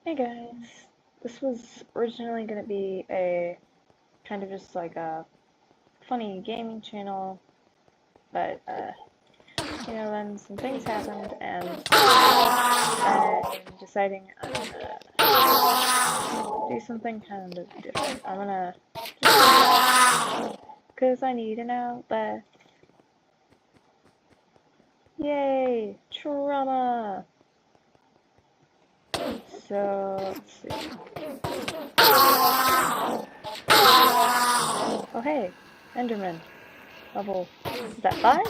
Hey guys, this was originally going to be a kind of just like a funny gaming channel, but then some things happened and I'm deciding I'm gonna do something kind of different. I'm gonna because I need an outlet. Yay, trauma! So, let's see. Oh hey, Enderman. Level, is that 5?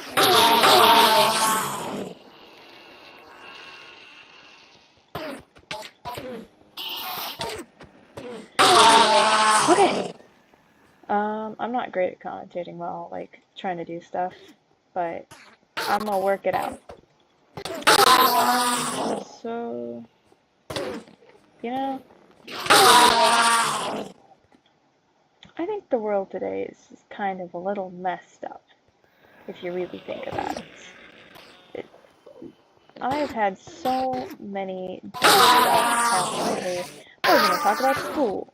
Okay. I'm not great at commentating while, like, trying to do stuff, but I'm gonna work it out. So, you know, I think the world today is kind of a little messed up, if you really think about it. I've had so many dumb stuff happen lately. We're gonna talk about school.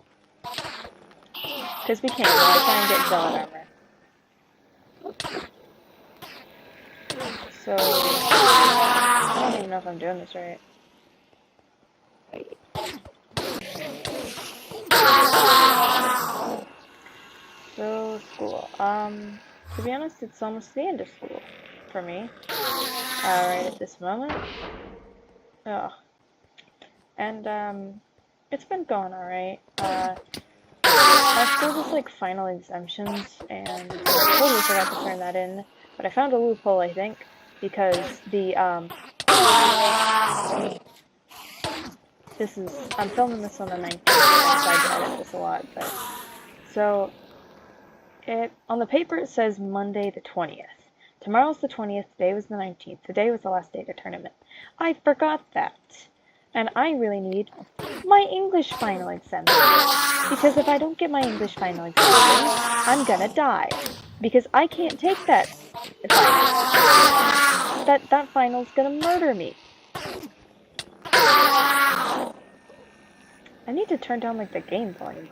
Because we can, while I try and get zealot armor. So, I don't even know if I'm doing this right. So, school. To be honest, it's almost the end of school for me. Right at this moment. Oh. And, it's been going alright. My school does, like, final exemptions, and I totally forgot to turn that in, but I found a loophole, I think, because I'm filming this on the 19th, I tried to edit this a lot, but, so, on the paper it says Monday the 20th. Tomorrow's the 20th, today was the 19th, today was the last day of the tournament. I forgot that. And I really need my English final exemption. Because if I don't get my English final exemption, I'm gonna die. Because I can't take that final. That final's gonna murder me. I need to turn down, like, the game volume.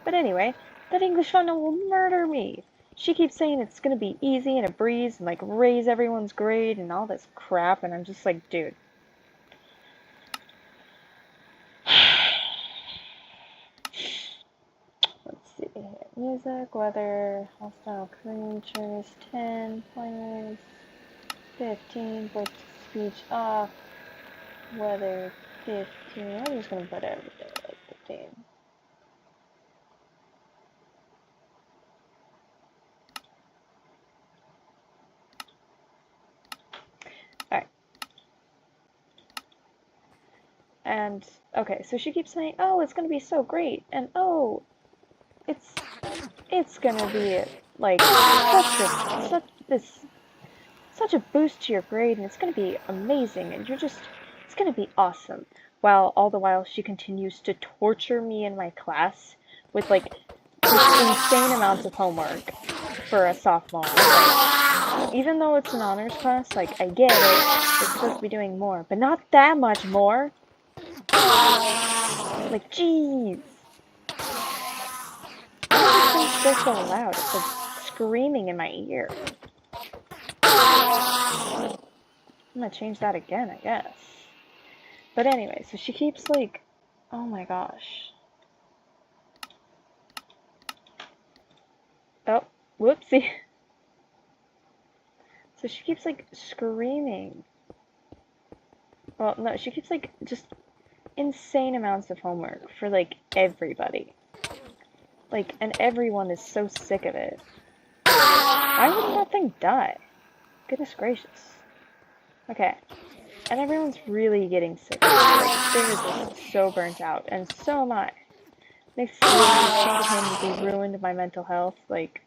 But anyway, that English final will murder me. She keeps saying it's gonna be easy and a breeze and, like, raise everyone's grade and all this crap, and I'm just like, dude. Let's see. Music, weather, hostile creatures, 10 pointers, 15, voice speech off, weather, 15. I'm just gonna put everything at 15. Alright. And, okay, so she keeps saying, oh, it's gonna be so great, and oh, it's gonna be, like, such a boost to your grade, and it's gonna be amazing, and it's gonna be awesome. While all the while she continues to torture me in my class with, like, insane amounts of homework for a sophomore. Like, even though it's an honors class, like, I get it, it's supposed to be doing more, but not that much more. Like, jeez. Why is it so loud? It's like screaming in my ear. I'm gonna change that again, I guess. But anyway, so she keeps, like, oh my gosh. Oh, whoopsie. So she keeps, like, screaming. Well, no, she keeps, like, just insane amounts of homework for, like, everybody. Like, and everyone is so sick of it. Why wouldn't that thing die? Goodness gracious. Okay. And everyone's really getting sick of it. Like, they're just so burnt out. And so am I. Next year, this be ruined my mental health, like,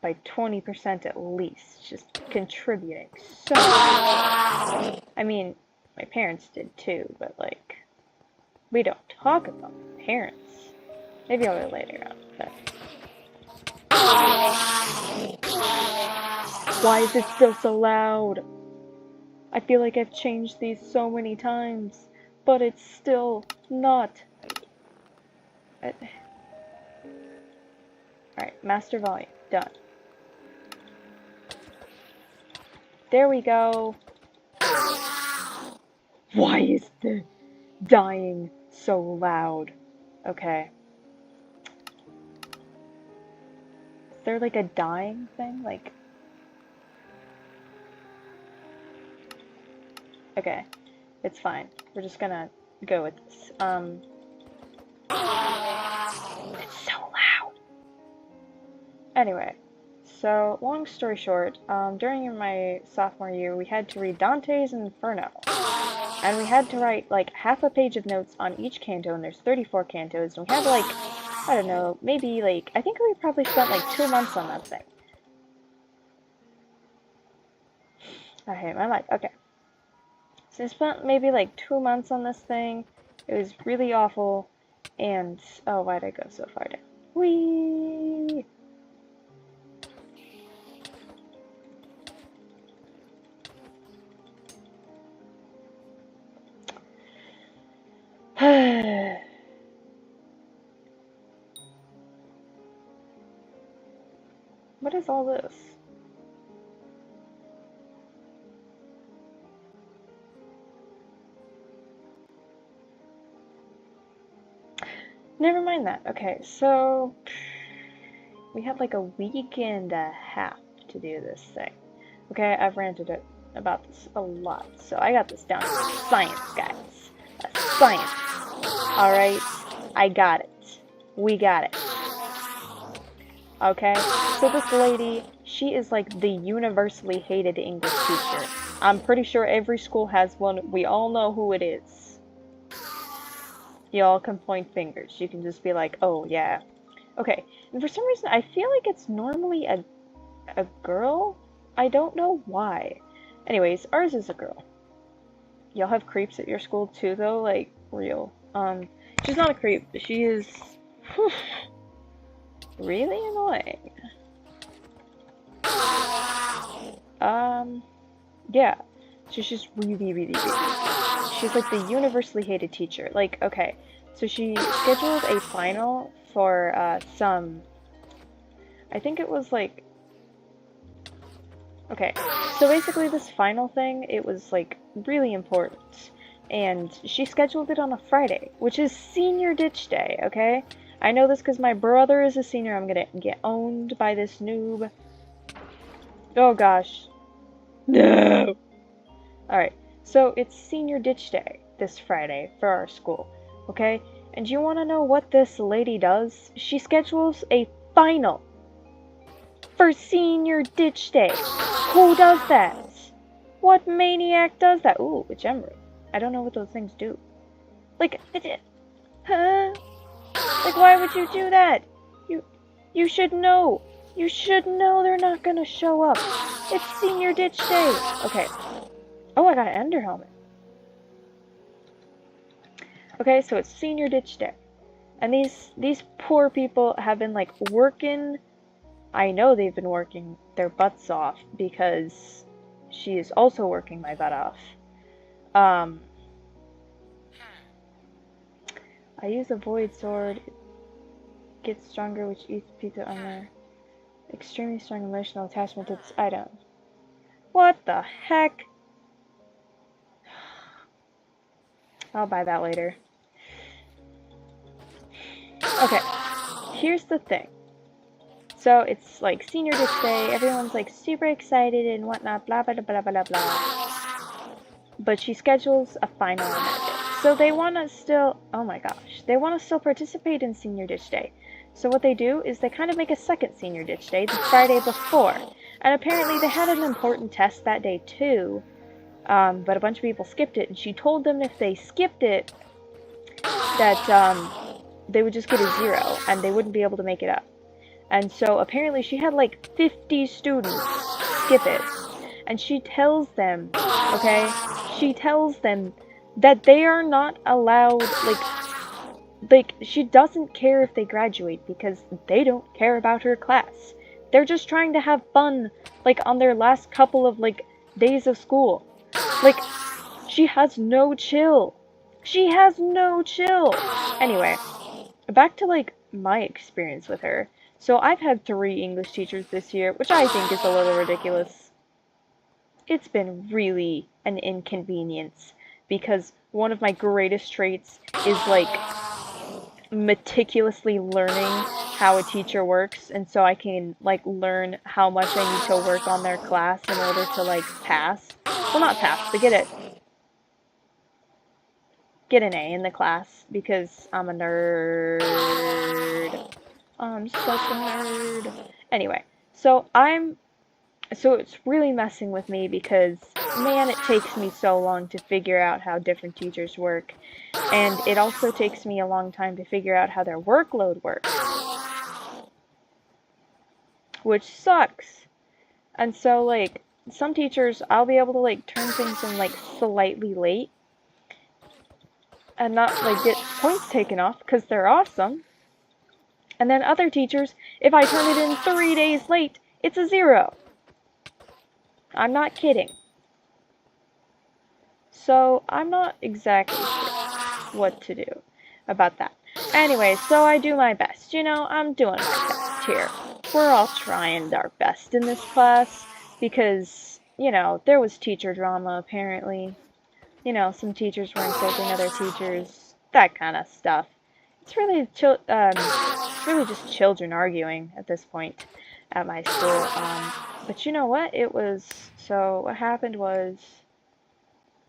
by 20% at least. Just contributing so much. I mean, my parents did too, but, like, we don't talk about parents. Maybe I'll later on, but... Why is it still so loud? I feel like I've changed these so many times. but it's still not. Alright, master volume. Done. There we go. Why is the dying so loud? Okay. Is there like a dying thing? Like... Okay. It's fine. We're just gonna go with this. It's so loud. Anyway. So, long story short, during my sophomore year, we had to read Dante's Inferno. And we had to write, like, half a page of notes on each canto, and there's 34 cantos, and we had, like, I don't know, maybe, like, I think we probably spent, like, 2 months on that thing. I hate my life. Okay. So I spent maybe, like, 2 months on this thing. It was really awful, and, oh, why'd I go so far down? Whee! What is all this? Never mind that. Okay, so we had like a week and a half to do this thing. Okay, I've ranted about this a lot, so I got this down to science, guys. Science. Alright? I got it. We got it. Okay? So this lady, she is like the universally hated English teacher. I'm pretty sure every school has one. We all know who it is. Y'all can point fingers. You can just be like, oh yeah. Okay, and for some reason I feel like it's normally a girl? I don't know why. Anyways, ours is a girl. Y'all have creeps at your school too though? Like, real. She's not a creep, but she is really annoying. Yeah. She's just really. She's like the universally hated teacher. Like, okay. So she scheduled a final for, some... I think it was like... Okay. So basically this final thing, it was like really important. And she scheduled it on a Friday, which is senior ditch day, okay? I know this because my brother is a senior. I'm gonna get owned by this noob. Oh gosh. No! Alright, so it's senior ditch day this Friday for our school, okay? And you want to know what this lady does? She schedules a final for senior ditch day. Who does that? What maniac does that? Ooh, a gem room. I don't know what those things do. Like, huh? Like, why would you do that? You should know. You should know they're not gonna show up. It's senior ditch day. Okay. Oh, I got an ender helmet. Okay, so it's senior ditch day. And these poor people have been, like, working. I know they've been working their butts off because she is also working my butt off. I use a void sword. It gets stronger with each piece of armor. Extremely strong emotional attachment to this item. What the heck? I'll buy that later. Okay, here's the thing. So it's like senior ditch day, everyone's like super excited and whatnot, blah blah blah blah blah blah. But she schedules a final on that day. So they want to still, oh my gosh, they want to still participate in senior ditch day. So what they do is they kind of make a second senior ditch day the Friday before. And apparently they had an important test that day too. But a bunch of people skipped it, and she told them if they skipped it, that they would just get a 0, and they wouldn't be able to make it up. And so apparently she had like 50 students skip it, and she tells them, okay, she tells them that they are not allowed, like she doesn't care if they graduate because they don't care about her class. They're just trying to have fun, like on their last couple of like days of school. Like, she has no chill. She has no chill. Anyway, back to like my experience with her. So I've had 3 English teachers this year, which I think is a little ridiculous. It's been really an inconvenience because one of my greatest traits is like meticulously learning how a teacher works, and so I can like learn how much I need to work on their class in order to like pass. Well, not pass, but get an A in the class because I'm a nerd. I'm such a nerd. Anyway, so it's really messing with me because, man, it takes me so long to figure out how different teachers work. And it also takes me a long time to figure out how their workload works, which sucks. And so, like, some teachers, I'll be able to, like, turn things in, like, slightly late and not, like, get points taken off because they're awesome. And then other teachers, if I turn it in 3 days late, it's a 0. I'm not kidding. So I'm not exactly sure what to do about that. Anyway, so I do my best. You know, I'm doing my best here. We're all trying our best in this class because, you know, there was teacher drama apparently. You know, some teachers were insulting other teachers, that kind of stuff. It's really just children arguing at this point at my school. But you know what? So what happened was,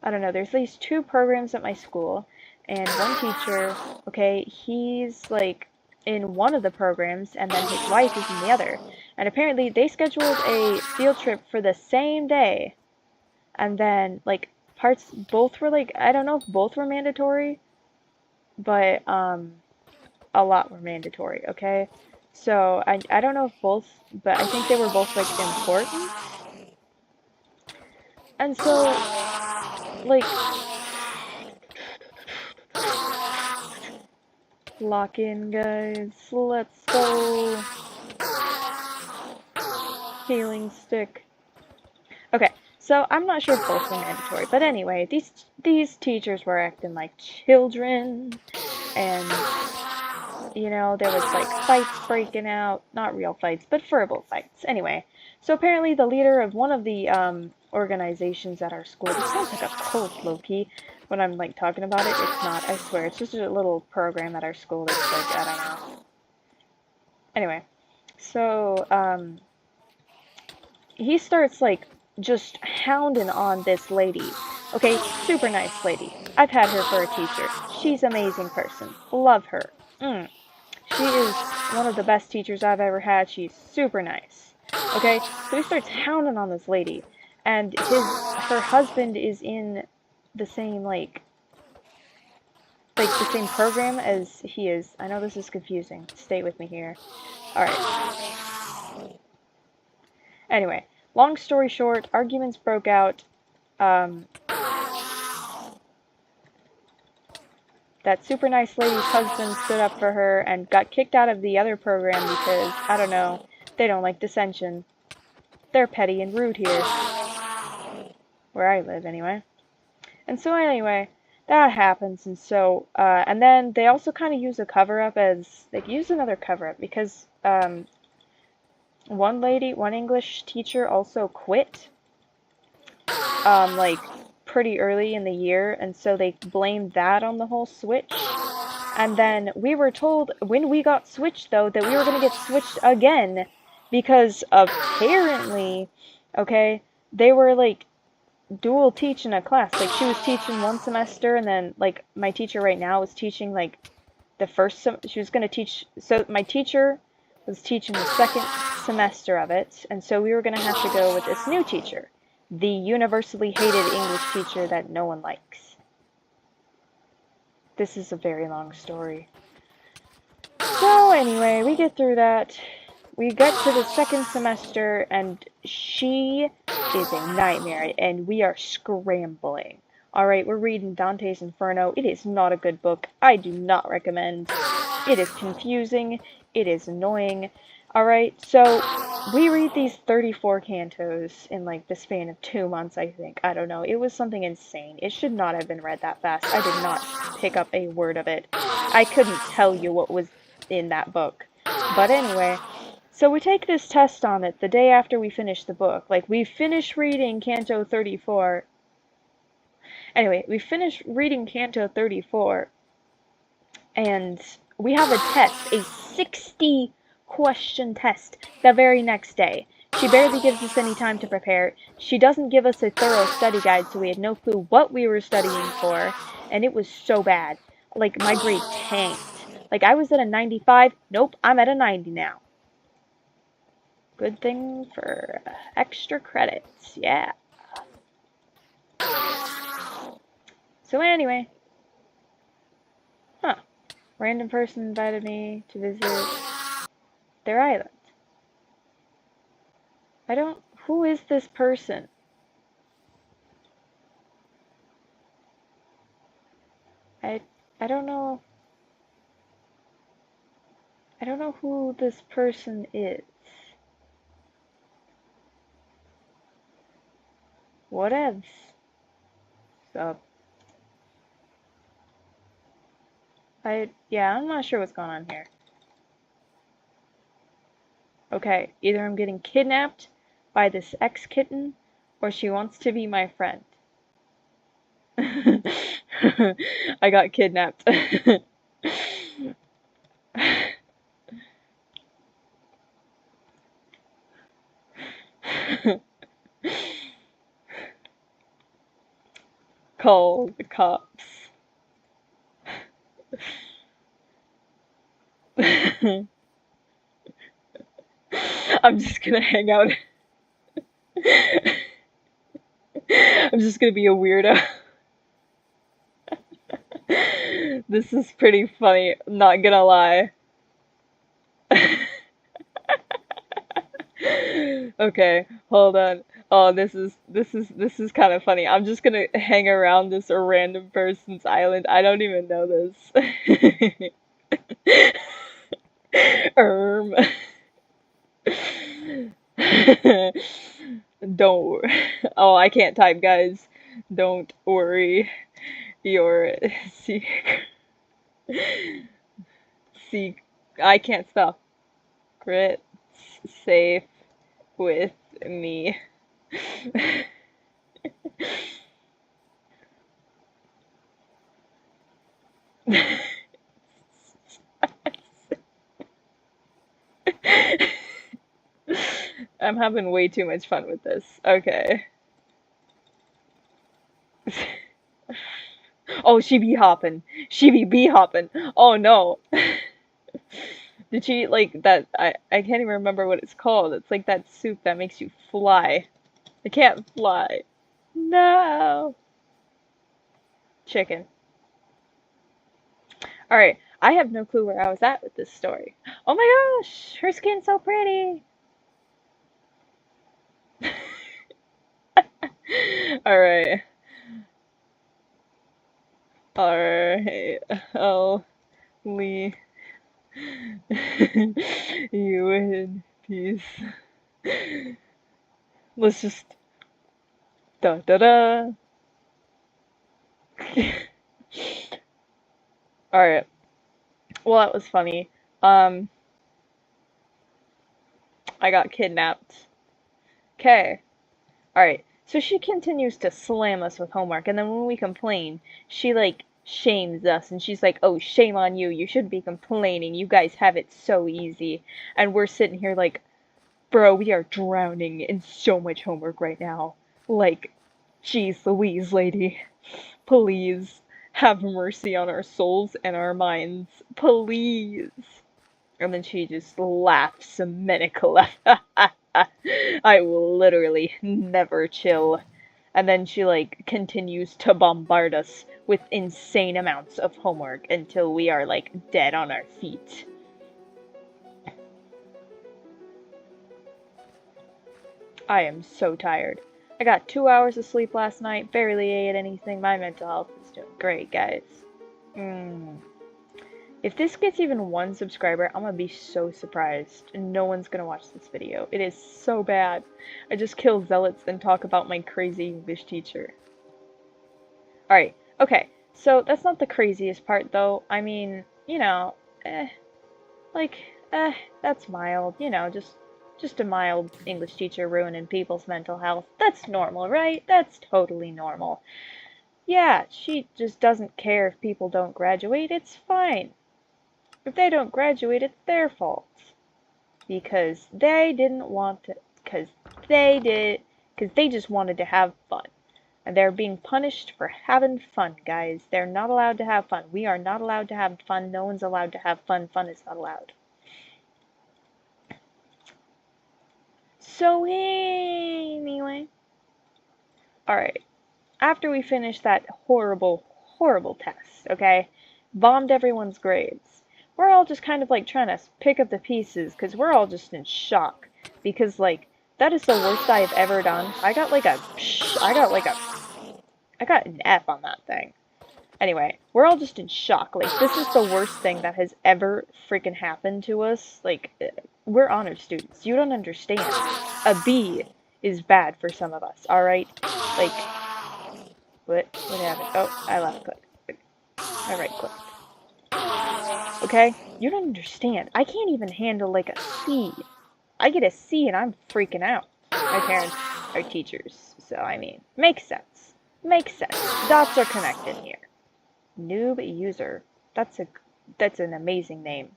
I don't know, there's these 2 programs at my school, and one teacher, okay, he's like in one of the programs, and then his wife is in the other. And apparently they scheduled a field trip for the same day, and then like both were like, I don't know if both were mandatory, but a lot were mandatory, okay? So I don't know if both, but I think they were both like important. And so like lock in, guys. Let's go. Healing stick. Okay, so I'm not sure if both were mandatory, but anyway, these teachers were acting like children, and you know, there was like fights breaking out, not real fights, but verbal fights. Anyway, so apparently the leader of one of the organizations at our school, this sounds like a cult, low-key, when I'm like talking about it. It's not, I swear, it's just a little program at our school that's like, I don't know. Anyway, so he starts like just hounding on this lady. Okay, super nice lady. I've had her for a teacher. She's an amazing person. Love her. She is one of the best teachers I've ever had. She's super nice. Okay, so he starts hounding on this lady, and her husband is in the same like the same program as he is. I know this is confusing. Stay with me here. All right. Anyway, long story short, arguments broke out. That super nice lady's husband stood up for her and got kicked out of the other program because, I don't know, they don't like dissension. They're petty and rude here. Where I live, anyway. And so anyway, that happens, and so, and then they also kind of use a cover-up use another cover-up because, one English teacher also quit, like, pretty early in the year, and so they blamed that on the whole switch. And then we were told when we got switched, though, that we were going to get switched again because apparently, okay, they were like dual teaching a class. Like she was teaching one semester, and then like my teacher right now was teaching like the she was going to teach. So my teacher was teaching the second semester of it, and so we were going to have to go with this new teacher, the universally hated English teacher that no one likes. This is a very long story. So anyway, we get through that. We get to the second semester, and she is a nightmare, and we are scrambling. Alright, we're reading Dante's Inferno. It is not a good book. I do not recommend. It is confusing. It is annoying. Alright, so we read these 34 cantos in like the span of 2 months, I think. I don't know. It was something insane. It should not have been read that fast. I did not pick up a word of it. I couldn't tell you what was in that book. But anyway, so we take this test on it the day after we finish the book. Like, we finish reading Canto 34. Anyway, we finish reading Canto 34, and we have a test, a 60-question test, the very next day. She barely gives us any time to prepare. She doesn't give us a thorough study guide, so we had no clue what we were studying for, and it was so bad. Like, my grade tanked. Like, I was at a 95. Nope, I'm at a 90 now. Good thing for extra credits. Yeah. So anyway. Huh. Random person invited me to visit their island. Who is this person? I don't know. I don't know who this person is. Whatevs. Sup? Yeah, I'm not sure what's going on here. Okay, either I'm getting kidnapped by this ex-kitten, or she wants to be my friend. I got kidnapped. Call the cops. I'm just gonna hang out. I'm just gonna be a weirdo. This is pretty funny, not gonna lie. Okay, hold on. Oh, this is kind of funny. I'm just gonna hang around this random person's island. I don't even know this. Don't. Oh, I can't type, guys. Don't worry. Your secret. I can't spell. Secret's safe with me. I'm having way too much fun with this. Okay. Oh, she be hopping. She be bee hopping. Oh no. Did she eat like that? I can't even remember what it's called. It's like that soup that makes you fly. I can't fly. No. Chicken. Alright, I have no clue where I was at with this story. Oh my gosh, her skin's so pretty. Alright. Alright. I'll leave you in peace. Let's just da da da. Alright. Well, that was funny. I got kidnapped. Okay. Alright. So she continues to slam us with homework, and then when we complain, she, like, shames us, and she's like, oh, shame on you, you shouldn't be complaining, you guys have it so easy. And we're sitting here like, bro, we are drowning in so much homework right now. Like, geez Louise, lady. Please, have mercy on our souls and our minds. Please. And then she just laughs a medical laugh. I will literally never chill. And then she, like, continues to bombard us with insane amounts of homework until we are, like, dead on our feet. I am so tired. I got 2 hours of sleep last night, barely ate anything. My mental health is doing great, guys. If this gets even 1 subscriber, I'm gonna be so surprised. And no one's gonna watch this video. It is so bad. I just kill zealots and talk about my crazy English teacher. Alright, okay. So that's not the craziest part, though. I mean, you know, like, that's mild. You know, just a mild English teacher ruining people's mental health. That's normal, right? That's totally normal. Yeah, she just doesn't care if people don't graduate. It's fine. If they don't graduate, it's their fault. Because they didn't want to, because they just wanted to have fun. And they're being punished for having fun, guys. They're not allowed to have fun. We are not allowed to have fun. No one's allowed to have fun. Fun is not allowed. So anyway. Alright. After we finished that horrible, horrible test, okay? Bombed everyone's grades. We're all just kind of like trying to pick up the pieces because we're all just in shock. Because, like, that is the worst I've ever done. I got an F on that thing. Anyway, we're all just in shock. Like, this is the worst thing that has ever freaking happened to us. Like, we're honor students. You don't understand. A B is bad for some of us, alright? Like, what happened? Oh, I left click. I right click. Okay? You don't understand. I can't even handle, like, a C. I get a C and I'm freaking out. My parents are teachers, so, I mean, makes sense. Makes sense. Dots are connected here. Noob user. That's an amazing name.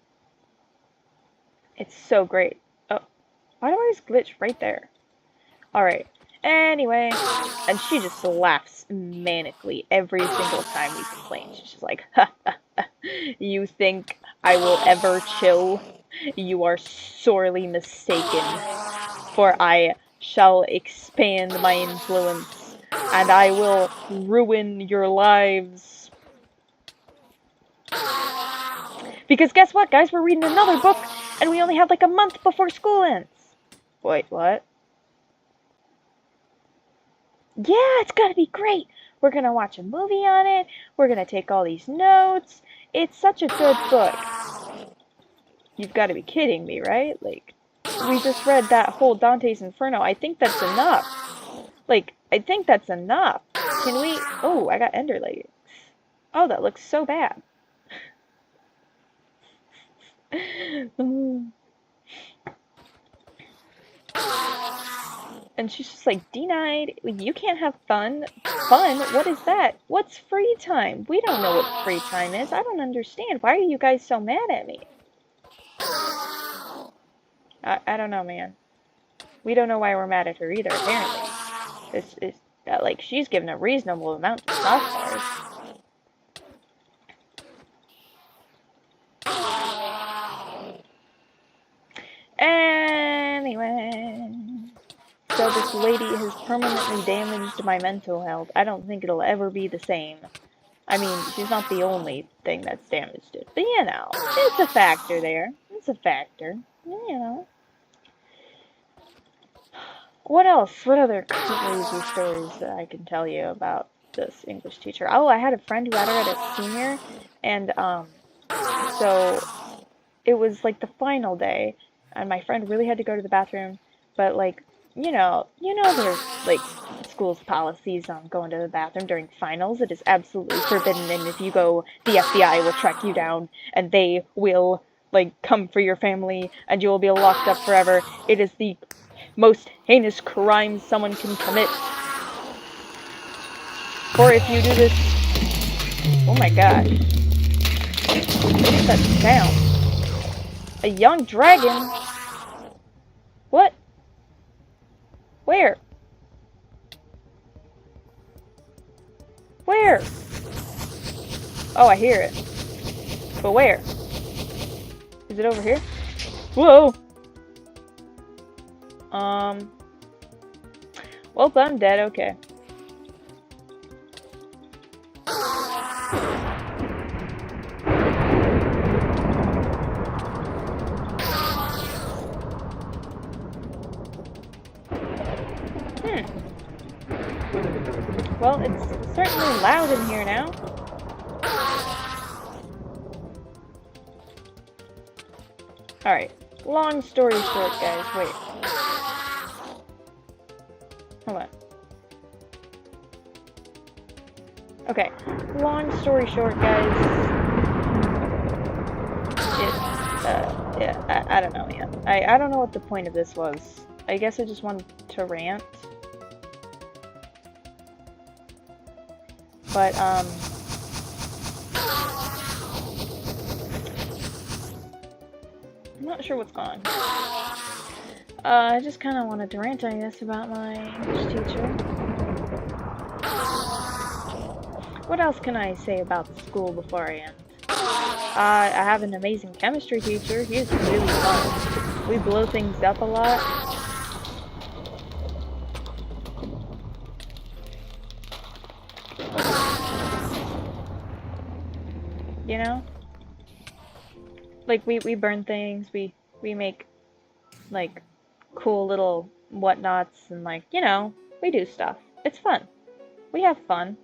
It's so great. Oh, why do I just glitch right there? Alright. Anyway, and she just laughs manically every single time we complain. She's just like, ha ha ha, you think I will ever chill? You are sorely mistaken, for I shall expand my influence, and I will ruin your lives. Because guess what, guys? We're reading another book, and we only have like a month before school ends. Wait, what? Yeah, it's gonna be great. We're gonna watch a movie on it. We're gonna take all these notes. It's such a good book. You've got to be kidding me, right? Like, we just read that whole Dante's Inferno. I think that's enough. Like, I think that's enough. Can we... Oh, I got ender leggings. Oh, that looks so bad. And she's just like, denied. You can't have fun. Fun? What is that? What's free time? We don't know what free time is. I don't understand. Why are you guys so mad at me? I don't know, man. We don't know why we're mad at her either, apparently. It's like, she's given a reasonable amount of soft bars. Anyway... So this lady has permanently damaged my mental health. I don't think it'll ever be the same. I mean, she's not the only thing that's damaged it. But, you know, it's a factor there. It's a factor. You know. What else? What other crazy stories that I can tell you about this English teacher? Oh, I had a friend who had her at a senior. And, so it was, like, the final day. And my friend really had to go to the bathroom. But, like, you know, there's, like, school's policies on going to the bathroom during finals. It is absolutely forbidden, and if you go, the FBI will track you down, and they will, like, come for your family, and you will be locked up forever. It is the most heinous crime someone can commit. Or if you do this... Oh my gosh. What is that sound? A young dragon? What? Where? Where? Oh, I hear it. But where? Is it over here? Whoa! Well, I'm dead, okay. Well, it's certainly loud in here now. Alright, long story short, guys, wait. Hold on. Okay, long story short, guys, yeah, I don't know yet. I don't know what the point of this was. I guess I just wanted to rant. But, I'm not sure what's going on. I just kind of wanted to rant, I guess, about my English teacher. What else can I say about the school before I end? I have an amazing chemistry teacher. He is really fun. We blow things up a lot. You know? Like, we burn things, we make, like, cool little whatnots, and, like, you know, we do stuff. It's fun. We have fun.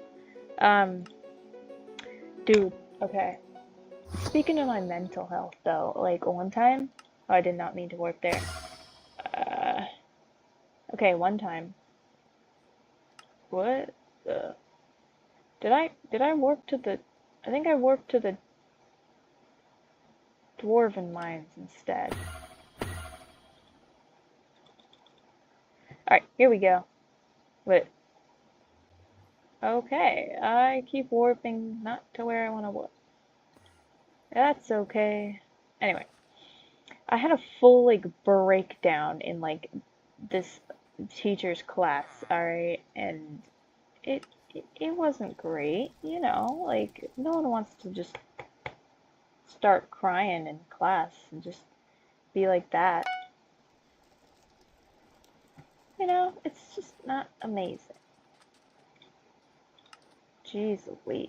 Dude, okay. Speaking of my mental health, though, like, one time, oh, I did not mean to work there. Okay, one time. What? Did I warp to the, I think I warped to the dwarven mines instead. Alright, here we go. Wait. Okay, I keep warping not to where I want to warp. That's okay. Anyway, I had a full, like, breakdown in, like, this teacher's class, alright? And it wasn't great, you know? Like, no one wants to just start crying in class and just be like that. You know, it's just not amazing. Jeez Louise.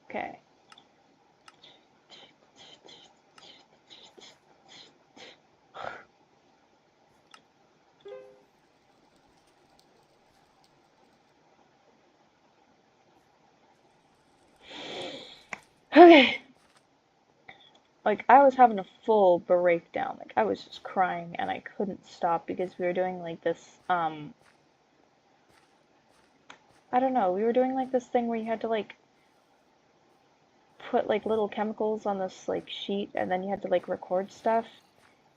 Okay. Okay. Like, I was having a full breakdown. Like, I was just crying and I couldn't stop because we were doing, like, this, I don't know, we were doing, like, this thing where you had to, like, put, like, little chemicals on this, like, sheet, and then you had to, like, record stuff.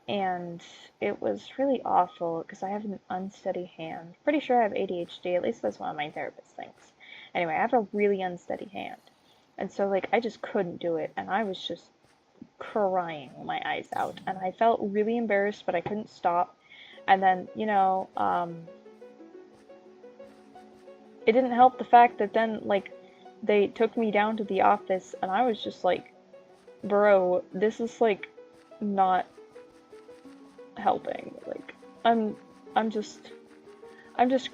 And it was really awful because I have an unsteady hand. Pretty sure I have ADHD, at least that's one of my therapists thinks. Anyway, I have a really unsteady hand. And so, like, I just couldn't do it, and I was just crying my eyes out, and I felt really embarrassed, but I couldn't stop. And then, you know, it didn't help the fact that then, like, they took me down to the office, and I was just like, bro, this is, like, not helping. Like, I'm just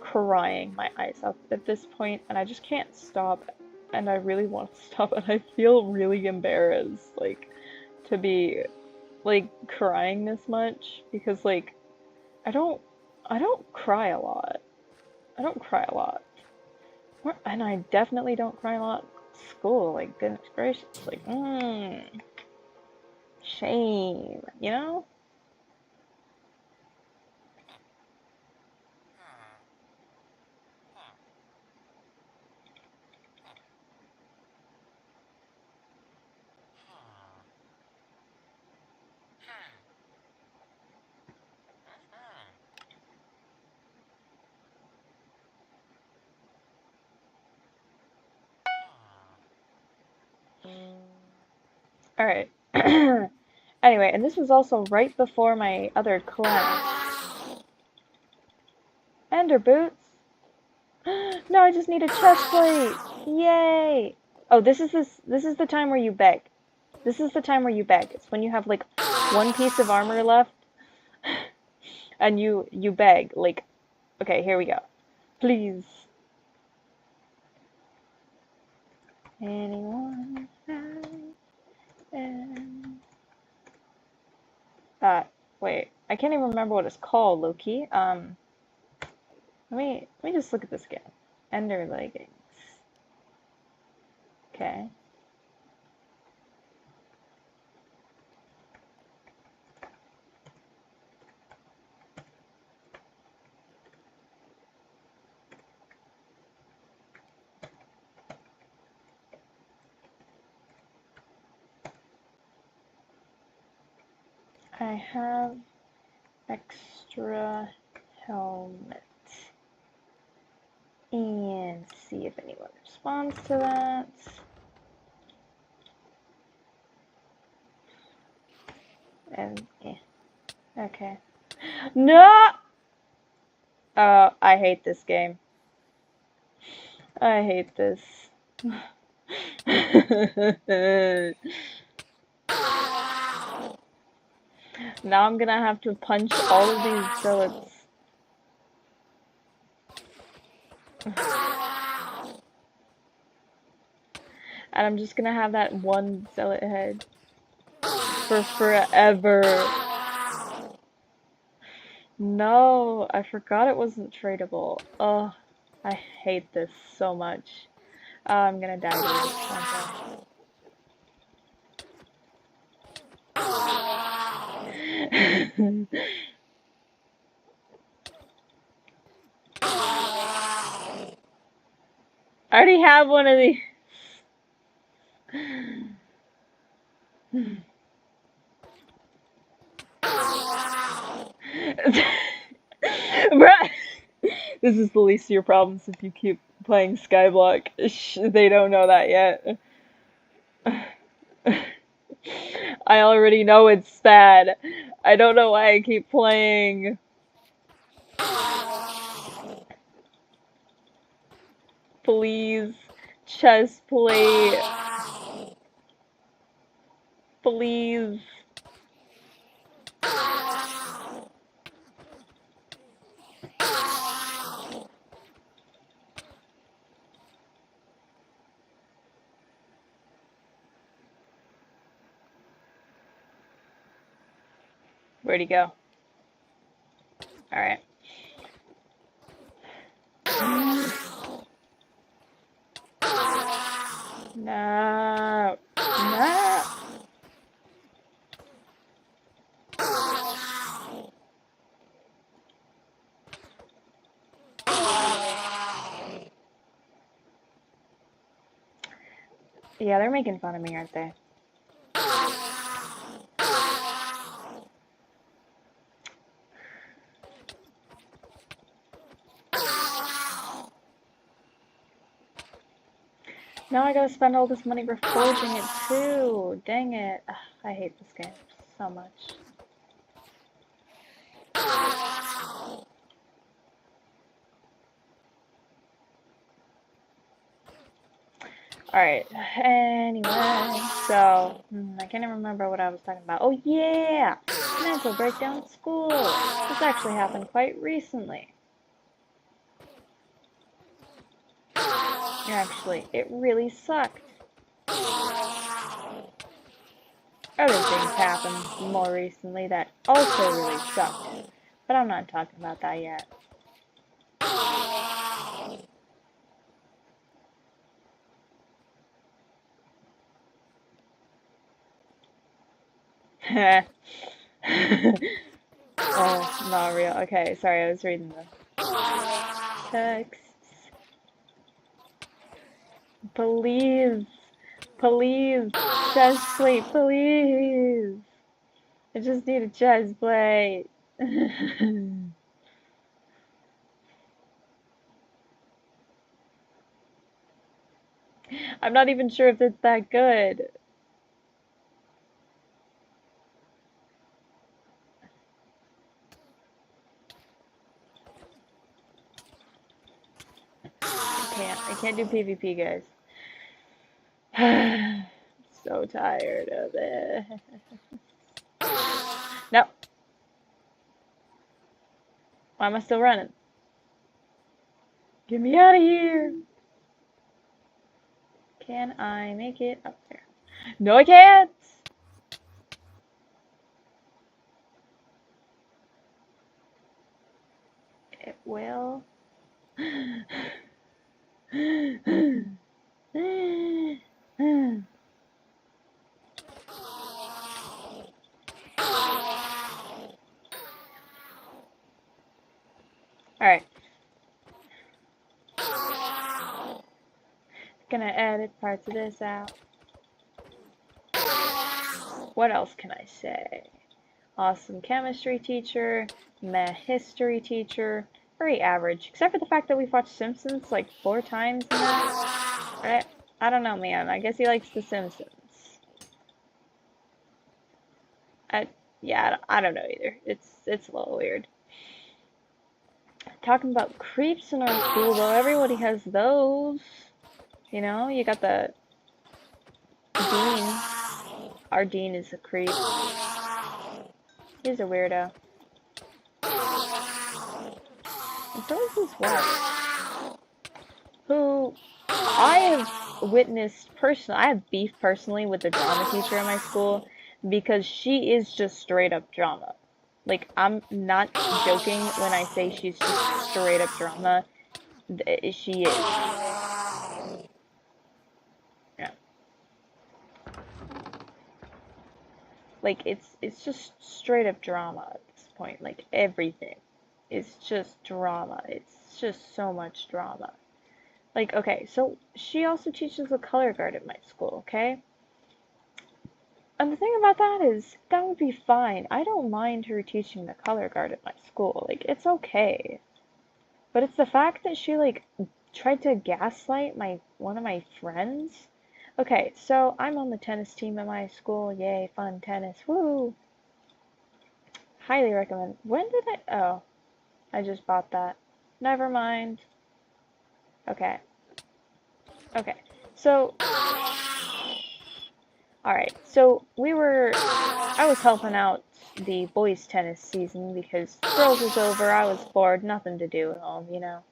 crying my eyes out at this point, and I just can't stop, and I really want to stop, and I feel really embarrassed, like, to be, like, crying this much, because, like, I don't cry a lot. I don't cry a lot. And I definitely don't cry a lot at school, like, goodness gracious, like, shame, you know? Alright. Anyway, and this was also right before my other class. Ender boots! No, I just need a chest plate! Yay! Oh, this is the time where you beg. This is the time where you beg. It's when you have, like, one piece of armor left, and you beg, like, okay, here we go. Please. Anyone? Wait, I can't even remember what it's called, Loki. Let me just look at this again. Ender leggings. Okay. I have extra helmet. And see if anyone responds to that. And okay. No! Oh, I hate this game. I hate this. Now I'm gonna have to punch all of these zealots. And I'm just gonna have that one zealot head for forever. No, I forgot it wasn't tradable. Ugh, I hate this so much. I'm gonna die to this. I already have one of these. Bruh. This is the least of your problems if you keep playing Skyblock. They don't know that yet. I already know it's bad. I don't know why I keep playing. Please. Chest plate. Please. Where'd he go? Alright. No. No. Yeah, they're making fun of me, aren't they? Now I gotta spend all this money reforging it too. Dang it. Ugh, I hate this game so much. Alright, anyway, so, I can't even remember what I was talking about. Oh yeah! Mental breakdown at school! This actually happened quite recently. Actually, it really sucked. Other things happened more recently that also really sucked, but I'm not talking about that yet. Oh, not real. Okay, sorry, I was reading the texts. Please, please, chest plate, please. I just need a chest plate. I'm not even sure if it's that good. I can't do PvP, guys. So tired of it. No. Why am I still running? Get me out of here. Can I make it up there? No, I can't. It will. Alright. Gonna edit parts of this out. What else can I say? awesome chemistry teacher, meh history teacher, very average, except for the fact that we've watched Simpsons like 4 times in that. I don't know, man. I guess he likes The Simpsons. Yeah, I don't know either. It's a little weird. Talking about creeps in our school, though, everybody has those. You know, you got the dean. Our dean is a creep. He's a weirdo. And so is his wife, who I have witnessed personally. I have beef personally with the drama teacher in my school because she is just straight up drama. Like, I'm not joking when I say she's just straight up drama. She is. Yeah. Like, it's just straight up drama at this point. Like, everything is just drama. It's just so much drama. Like, okay, so she also teaches the color guard at my school, okay? And the thing about that is, that would be fine. I don't mind her teaching the color guard at my school. Like, it's okay. But it's the fact that she, like, tried to gaslight one of my friends. Okay, so I'm on the tennis team at my school. Yay, fun tennis. Woo! Highly recommend. When did oh, I just bought that. Never mind. Okay. Okay. So, alright, so I was helping out the boys' tennis season because girls was over, I was bored, nothing to do at home, you know,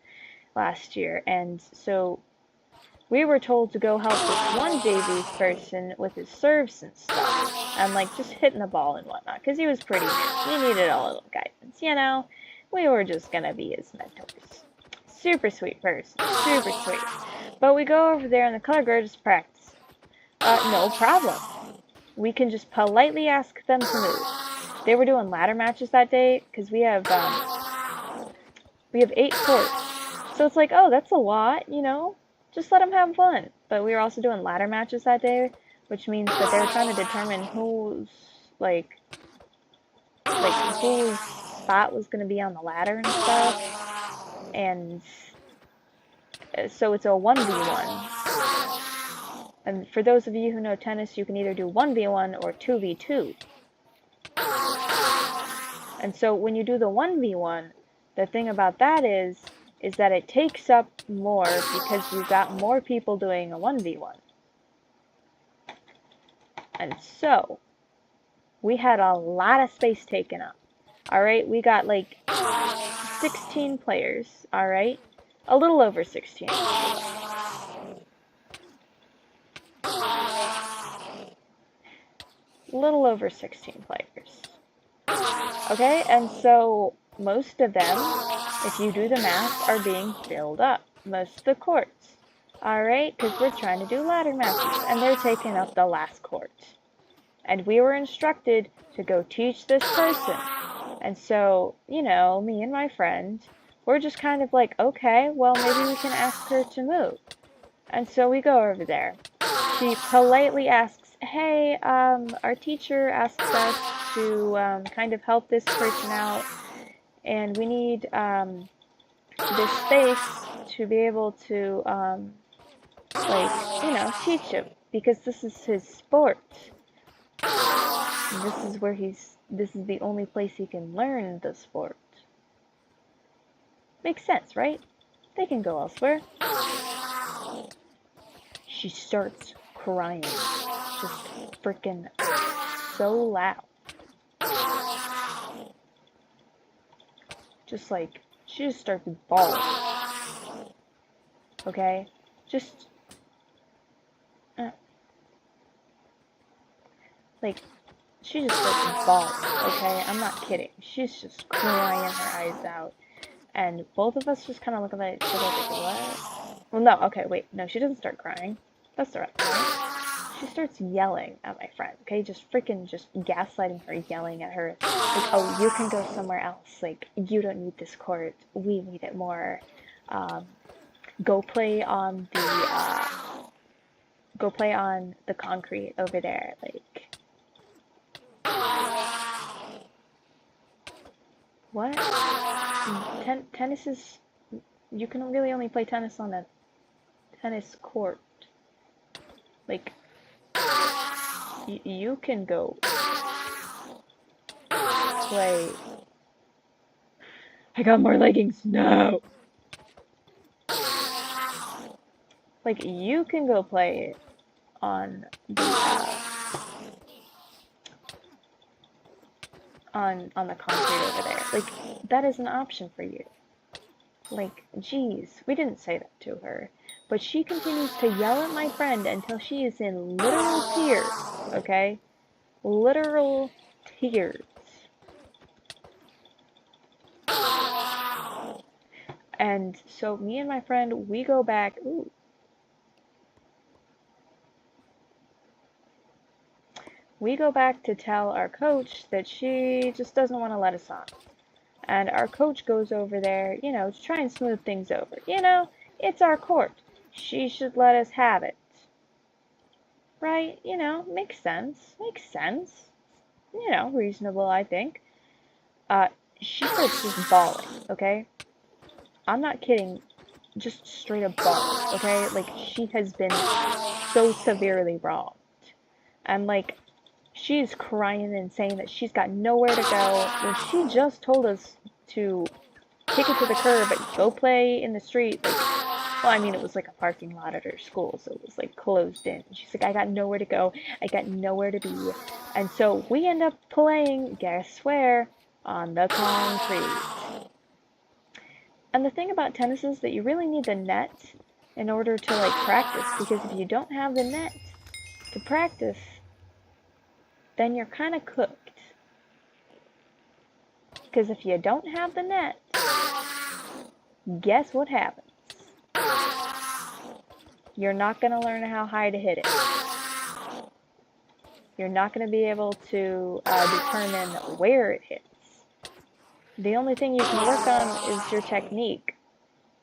last year, and so we were told to go help this one JV person with his serves and stuff, and like just hitting the ball and whatnot, because he was pretty new, he needed a little guidance, you know, we were just gonna be his mentors. Super sweet person, super sweet. But we go over there and the color guard is practicing. No problem. We can just politely ask them to move. They were doing ladder matches that day because we have 8 courts. So it's like, oh, that's a lot, you know? Just let them have fun. But we were also doing ladder matches that day, which means that they were trying to determine whose whose spot was going to be on the ladder and stuff. And so it's a 1v1. And for those of you who know tennis, you can either do 1v1 or 2v2. And so when you do the 1v1, the thing about that is that it takes up more because you've got more people doing a 1v1. And so we had a lot of space taken up. Alright, we got like 16 players, alright? A little over 16. Little over 16 players. Okay, and so most of them, if you do the math, are being filled up. Most of the courts. Alright, because we're trying to do ladder matches, and they're taking up the last court. And we were instructed to go teach this person. And so, you know, me and my friend, we're just kind of like, okay, well, maybe we can ask her to move. And so we go over there. She politely asks, hey, our teacher asked us to kind of help this person out, and we need this space to be able to, like, you know, teach him, because this is his sport. This is the only place he can learn the sport. Makes sense, right? They can go elsewhere. She starts crying. Just freaking so loud. Just like, she just starts bawling. Okay? Just, like, she just starts bawling, okay? I'm not kidding. She's just crying her eyes out. And both of us just kind of look at each other like, what? Well, no, okay, wait. No, she doesn't start crying. That's the right point. She starts yelling at my friend, okay? Just freaking just gaslighting her, yelling at her. Like, oh, you can go somewhere else. Like, you don't need this court. We need it more. Go play on the concrete over there. Like, What? Tennis is... You can really only play tennis on a tennis court. Like, you can go play... I got more leggings. No! Like, you can go play it on the, on the concrete over there. Like, that is an option for you. Like, geez, we didn't say that to her. But she continues to yell at my friend until she is in literal tears, okay? Literal tears. And so me and my friend, we go back, ooh. We go back to tell our coach that she just doesn't want to let us on. And our coach goes over there, you know, to try and smooth things over. You know, it's our court. She should let us have it. Right? You know, makes sense. Makes sense. You know, reasonable, I think. She starts just bawling, okay? I'm not kidding. Just straight up bawling, okay? Like, she has been so severely wronged. And, like, she's crying and saying that she's got nowhere to go when she just told us to kick it to the curb and go play in the street. Like, well, I mean, it was like a parking lot at her school, so it was like closed in. She's like, I got nowhere to go. I got nowhere to be. And so we end up playing, guess where? On the concrete. And the thing about tennis is that you really need the net in order to, like, practice, because if you don't have the net to practice, then you're kind of cooked. Because if you don't have the net, guess what happens? You're not going to learn how high to hit it. You're not going to be able to determine where it hits. The only thing you can work on is your technique,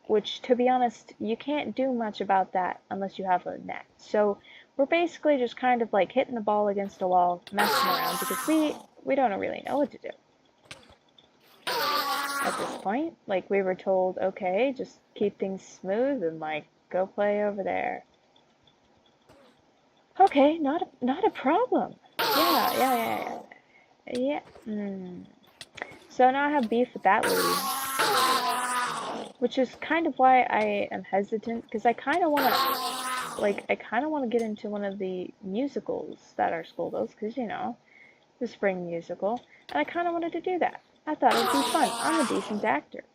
which, to be honest, you can't do much about that unless you have a net. So we're basically just kind of like hitting the ball against a wall, messing around, because we don't really know what to do. At this point, like, we were told, okay, just keep things smooth and, like, go play over there. Okay, not a problem. Yeah. So now I have beef with that lady, which is kind of why I am hesitant, because I kind of want to get into one of the musicals that our school does, because, you know, the spring musical, and I kind of wanted to do that. I thought it'd be fun. I'm a decent actor.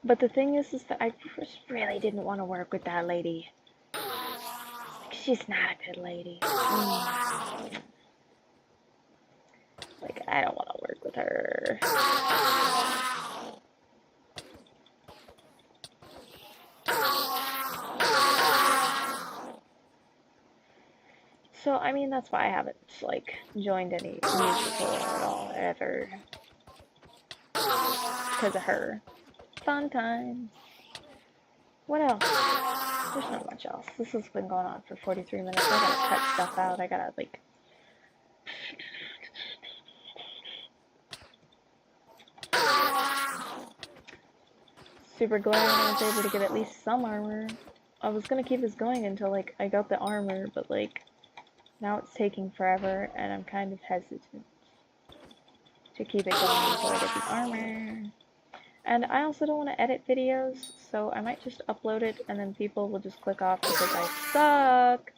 But the thing is that I just really didn't want to work with that lady. She's not a good lady. Like, I don't want to work with her. So, I mean, that's why I haven't, like, joined any musical at all, ever. Because of her. Fun times. What else? There's not much else. This has been going on for 43 minutes. I gotta cut stuff out. I gotta, like... Super glad I was able to get at least some armor. I was gonna keep this going until, like, I got the armor, but, like, now it's taking forever, and I'm kind of hesitant to keep it going until I get the armor. And I also don't want to edit videos, so I might just upload it, and then people will just click off because I suck.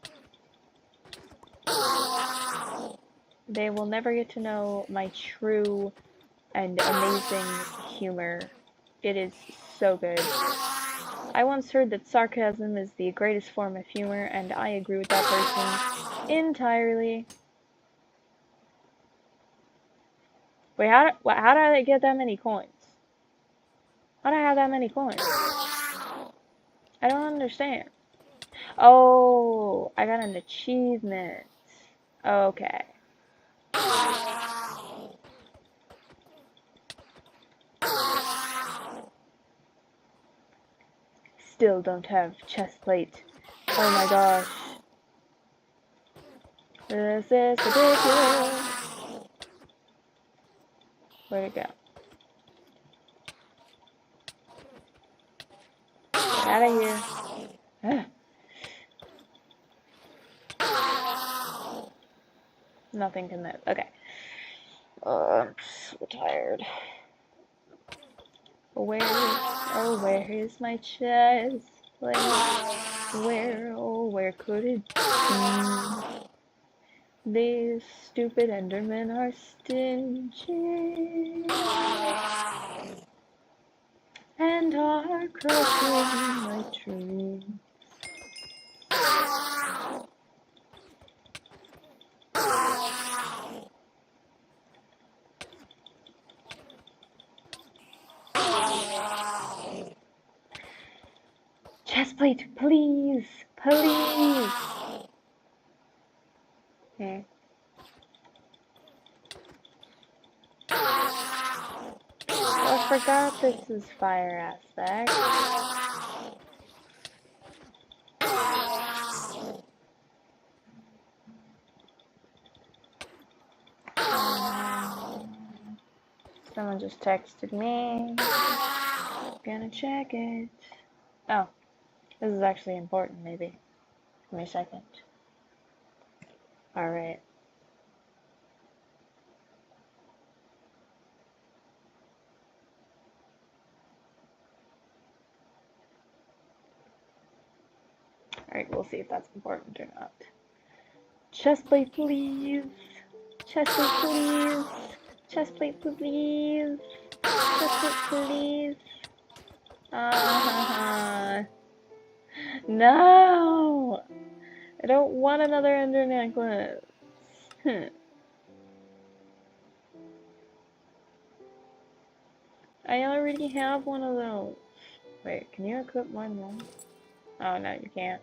They will never get to know my true and amazing humor. It is so good. I once heard that sarcasm is the greatest form of humor, and I agree with that person entirely. Wait, how did I get that many coins? How do I have that many coins? I don't understand. Oh, I got an achievement. Okay. Still don't have chest plate. Oh my gosh. This is ridiculous. Where'd it go? Out of here. Nothing can move. Okay. I'm so tired. Where is my chest plate? Where could it be? These stupid Endermen are stingy and are crushing my trees. Chest plate, please, please. Okay. I forgot this is fire aspect. Someone just texted me. Gonna check it. Oh, this is actually important, maybe. Give me a second. Alright. Alright, we'll see if that's important or not. Chest plate, please. Chest plate, please. Chest plate, please. Chest plate, please. No! I don't want another ender necklace. I already have one of those. Wait, can you equip more than one? Oh, no, you can't.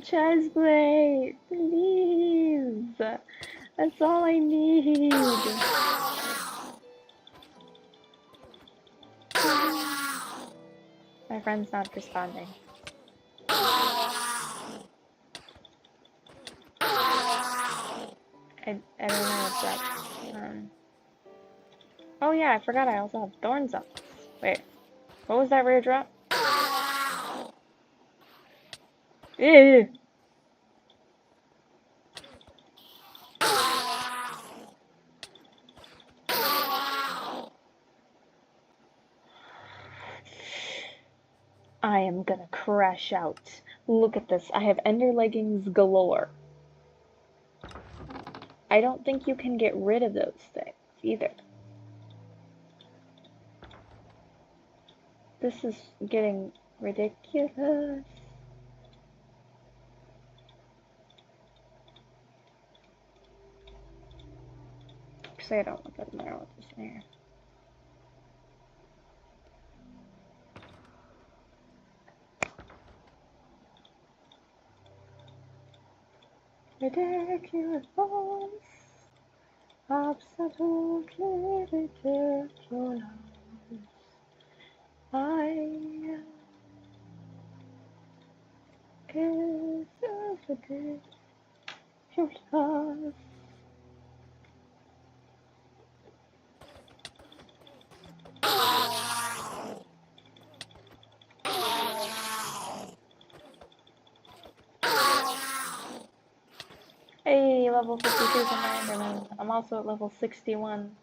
Chest plate, please. That's all I need. My friend's not responding. I don't know what's up. Oh yeah, I forgot I also have thorns up. Wait, what was that rare drop? Ew. I am gonna crash out. Look at this. I have ender leggings galore. I don't think you can get rid of those things either. This is getting ridiculous. Actually, I don't want that in there. I want this in here. Ridiculous. Absolutely ridiculous. I is ridiculous. Hey, level 52 for my Enderman. I'm also at level 61.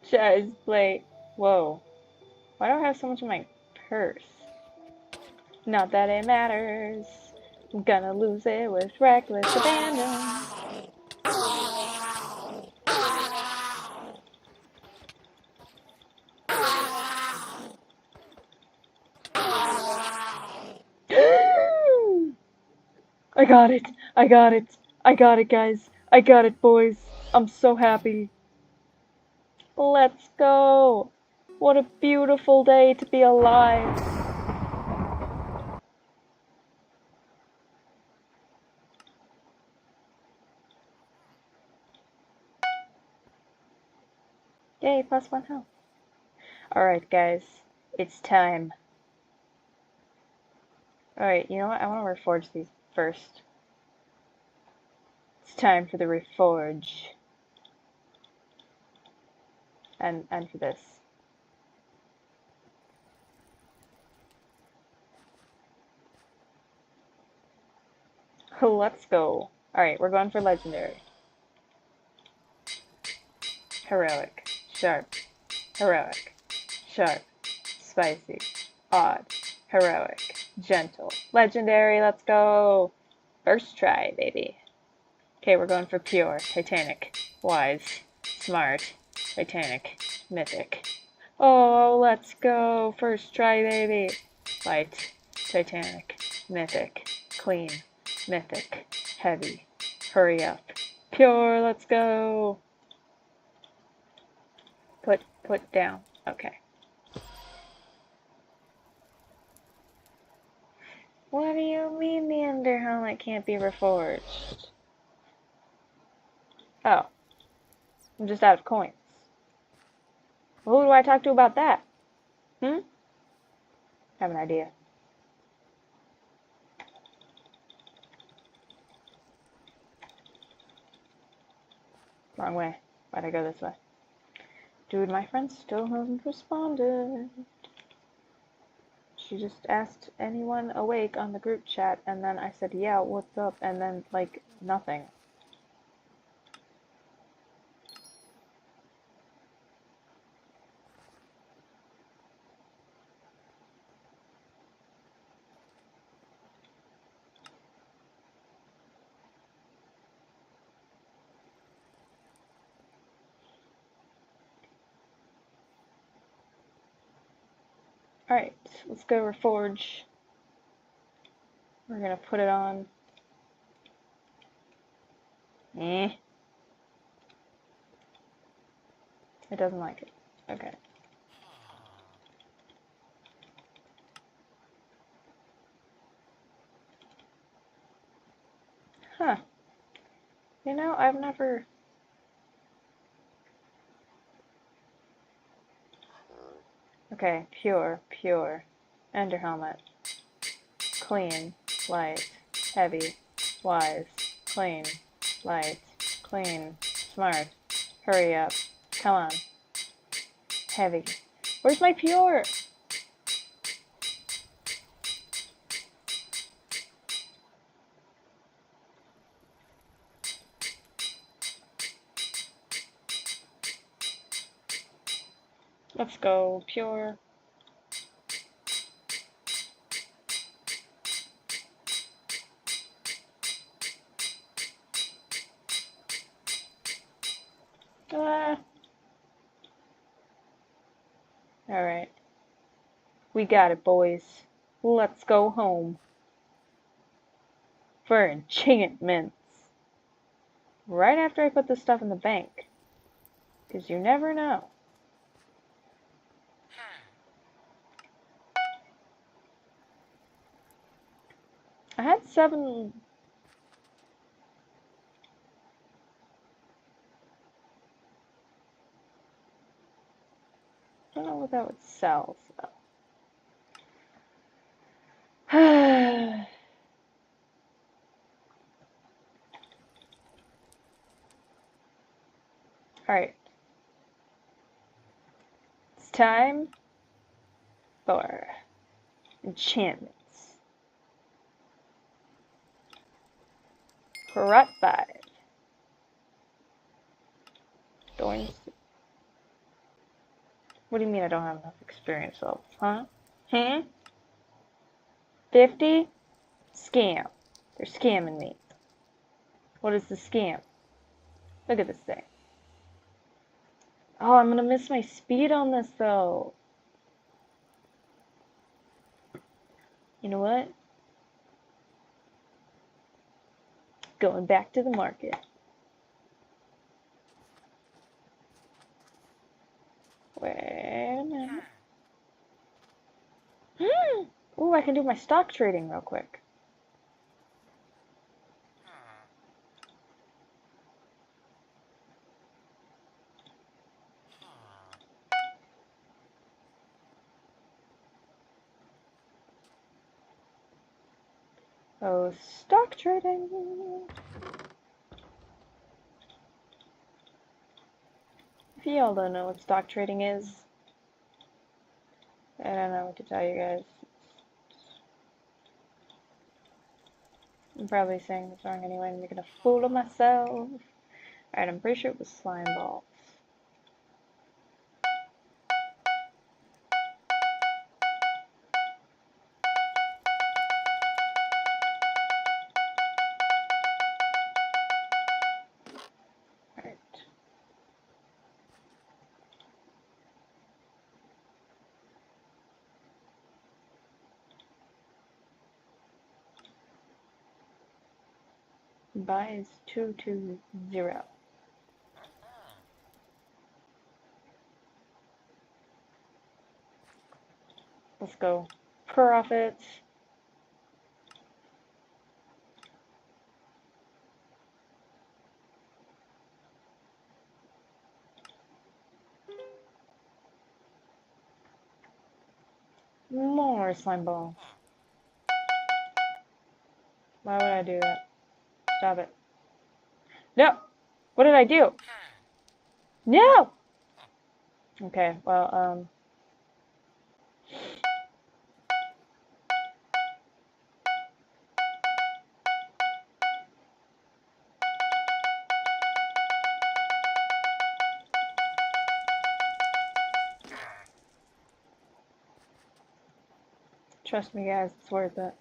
Chest plate. Whoa. Why do I have so much in my purse? Not that it matters. I'm gonna lose it with reckless abandon. I got it. I got it. I got it, guys. I got it, boys. I'm so happy. Let's go. What a beautiful day to be alive. Yay, +1 health. Alright, guys. It's time. Alright, you know what? I want to reforge these first. It's time for the reforge. And for this. Let's go. Alright, we're going for legendary. Heroic. Sharp. Heroic. Sharp. Spicy. Odd. Heroic. Gentle. Legendary, let's go! First try, baby. Okay, we're going for pure. Titanic. Wise. Smart. Titanic. Mythic. Oh, let's go! First try, baby! Light. Titanic. Mythic. Clean. Mythic. Heavy. Hurry up. Pure, let's go! Put down. Okay. What do you mean the Ender Helmet can't be reforged? Oh. I'm just out of coins. Well, who do I talk to about that? I have an idea. Wrong way. Why'd I go this way? Dude, my friend still hasn't responded. She just asked anyone awake on the group chat, and then I said, yeah, what's up? And then, like, nothing. Alright, let's go reforge. We're gonna put it on. It doesn't like it. Okay. Huh. You know, I've never... Okay, pure. Ender Helmet. Clean, light, heavy, wise, clean, light, clean, smart, hurry up, come on, heavy. Where's my pure? Let's go, pure. Alright. We got it, boys. Let's go home. For enchantments. Right after I put this stuff in the bank. Because you never know. I had 7... I don't know what that would sell, so... Alright. It's time for enchantments. Rot 5. Thorns. What do you mean I don't have enough experience levels, huh? 50? Scam. They're scamming me. What is the scam? Look at this thing. Oh, I'm gonna miss my speed on this, though. You know what? Going back to the market. Wait a minute. Ooh, I can do my stock trading real quick. Oh, stock trading! If y'all don't know what stock trading is, I don't know what to tell you guys. I'm probably saying this wrong anyway, I'm making a fool of myself. Alright, I'm pretty sure it was slime balls. Alright. Buys 220. Let's go. Profits. More slime balls. Why would I do that? Stop it. No! What did I do? No! Okay, well, trust me guys, it's worth it.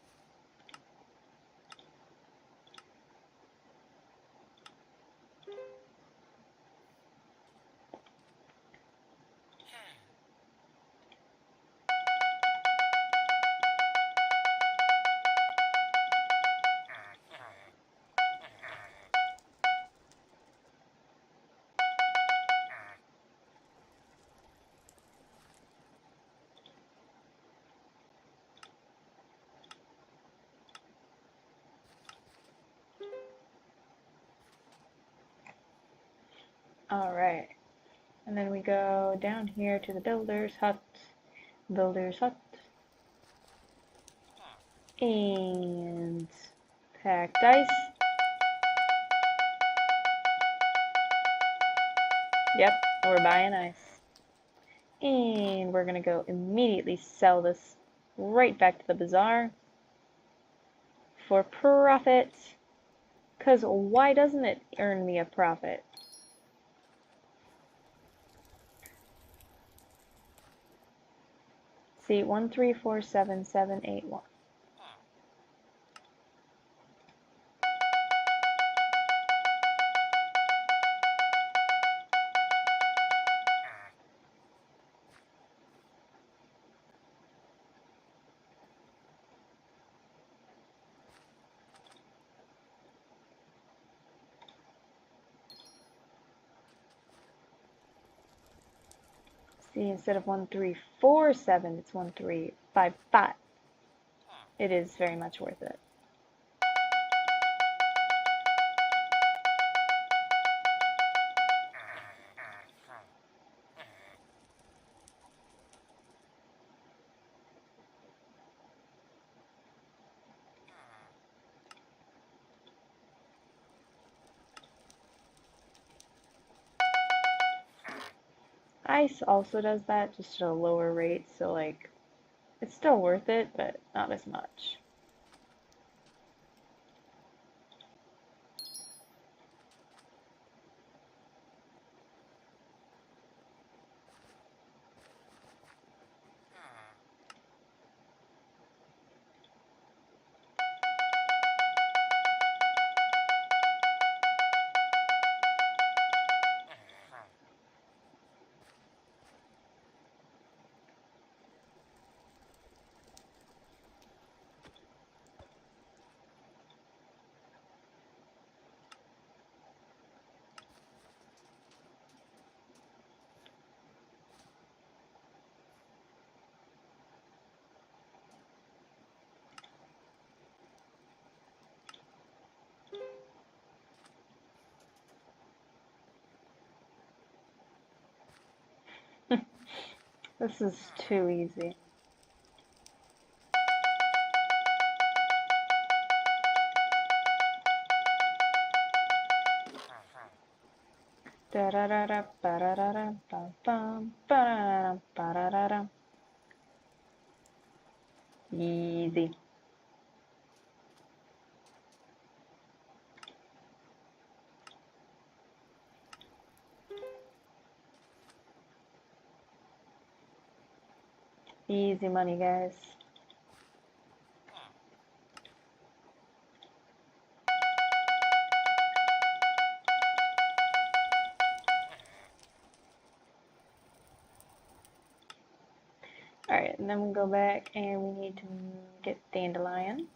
Alright. And then we go down here to the builder's hut. Builder's hut. And pack dice. Yep, we're buying ice. And we're gonna go immediately sell this right back to the bazaar for profit. Because why doesn't it earn me a profit? See, 1347781. See, instead of 1347, it's 1355. It is very much worth it. Ice also does that, just at a lower rate, so like, it's still worth it, but not as much. This is too easy. Da-da-da-da, ba-da-da-da, bum-bum, ba-da-da-da, ba-da-da-da. Easy. Easy money, guys. Alright, and then we'll go back and we need to get dandelion.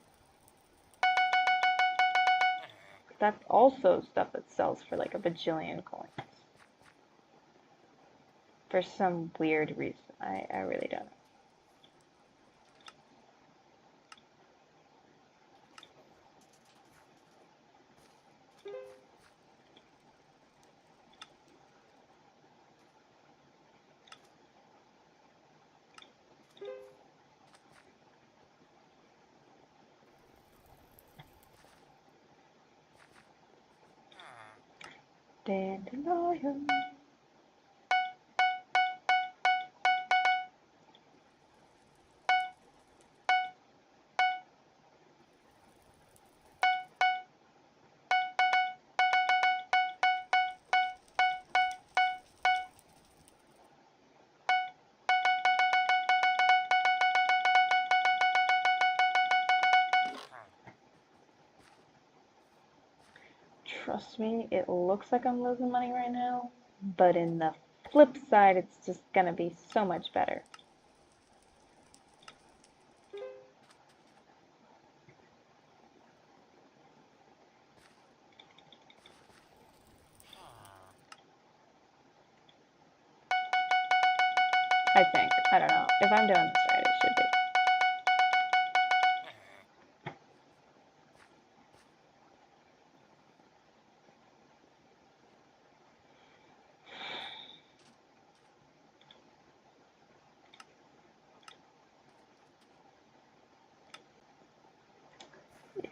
That's also stuff that sells for like a bajillion coins. For some weird reason. I really don't know. Dandelion. Trust me, it looks like I'm losing money right now, but in the flip side, it's just gonna be so much better. I think. I don't know. If I'm doing this right, it should be.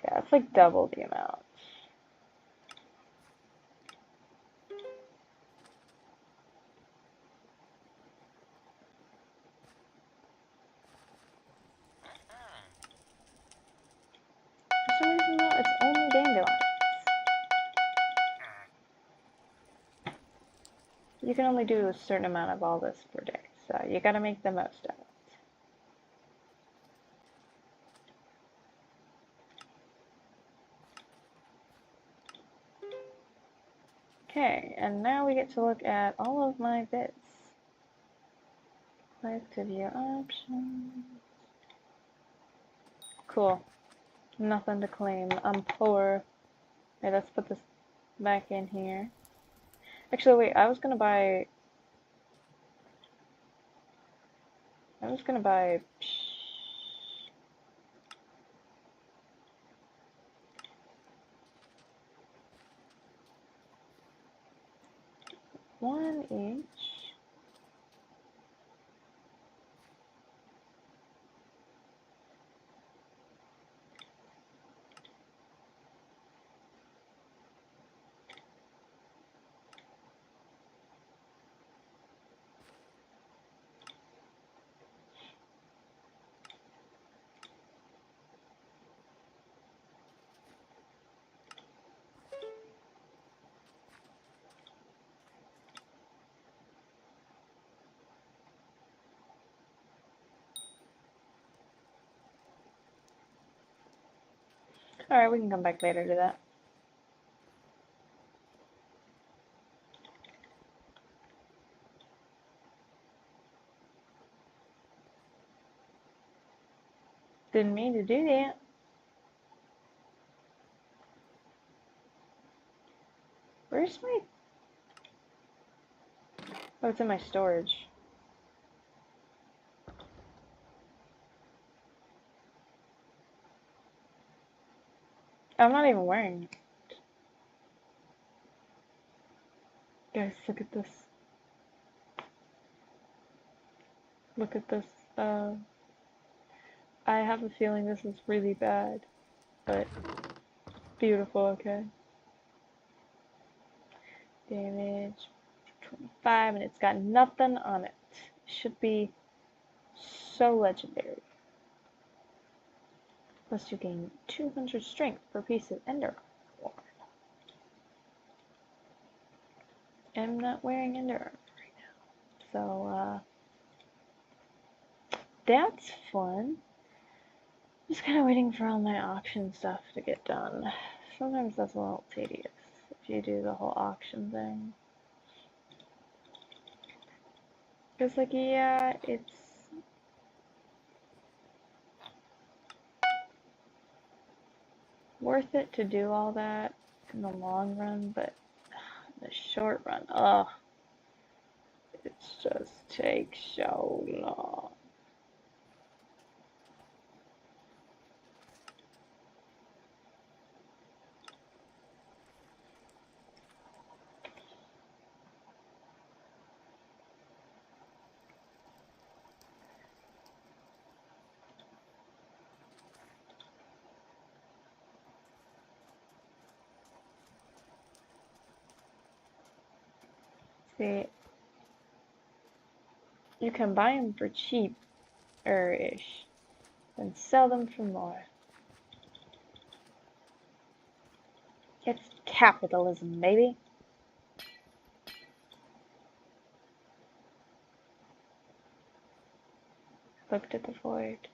Yeah, it's like double the amount. For some reason though, it's only dandelions. You can only do a certain amount of all this per day, so you gotta make the most of it. Okay, and now we get to look at all of my bits. Click to view options. Cool. Nothing to claim. I'm poor. Okay, let's put this back in here. Actually, wait, I was gonna buy 1 each. Alright, we can come back later to that. Didn't mean to do that. Where's my... Oh, it's in my storage. I'm not even wearing it. Guys, look at this. Look at this. I have a feeling this is really bad, but beautiful, okay? Damage 25, and it's got nothing on it. Should be so legendary. Plus you gain 200 strength per piece of ender armor. I'm not wearing ender armor right now. So, that's fun. Just kind of waiting for all my auction stuff to get done. Sometimes that's a little tedious if you do the whole auction thing. Because, like, yeah, it's worth it to do all that in the long run, but in the short run, ugh, it just takes so long. See, you can buy them for cheap-ish, and sell them for more. It's capitalism, baby. Looked at the void,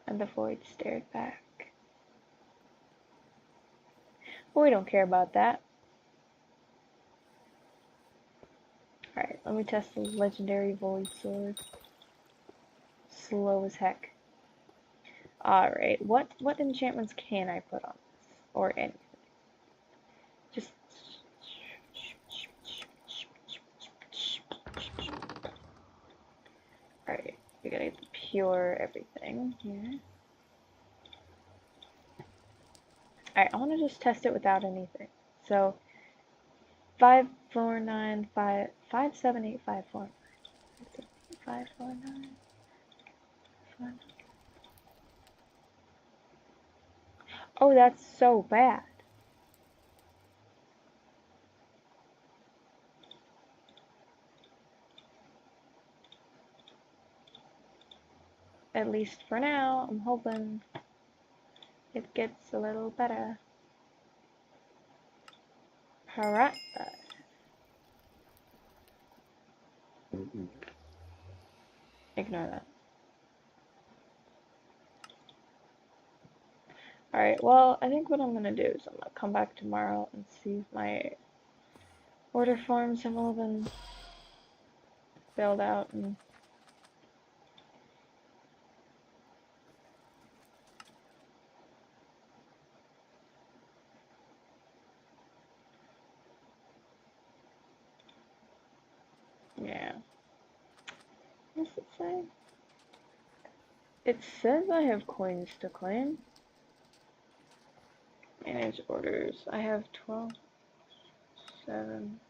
and the void stared back. But we don't care about that. Alright, let me test the legendary void sword. Slow as heck. Alright, what enchantments can I put on this? Or anything? Just... Alright, we gotta get the pure everything here. Alright, I want to just test it without anything. So, 5, 4, 9, 5, 5, 7, 8, 5, 4, 5, 4, 9, 5. Oh, that's so bad. At least for now, I'm hoping it gets a little better. Alright. Ignore that. Alright, well, I think what I'm gonna do is I'm gonna come back tomorrow and see if my order forms have all been filled out and yeah. What's it say? It says I have coins to claim. Manage orders. I have 12, 7.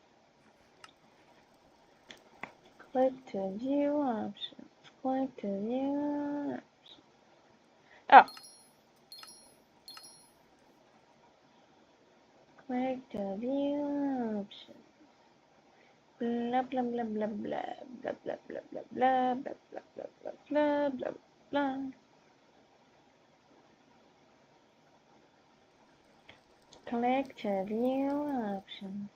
Click to view options. Click to view options. Oh. Click to view options. Blah blah blah blah blah blah blah blah blah blah blah blah blah blah blah blah. Click to view options.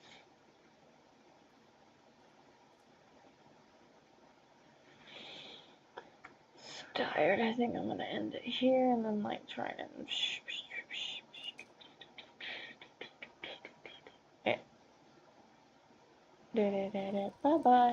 So tired. I think I'm gonna end it here and then like try and. Bye bye.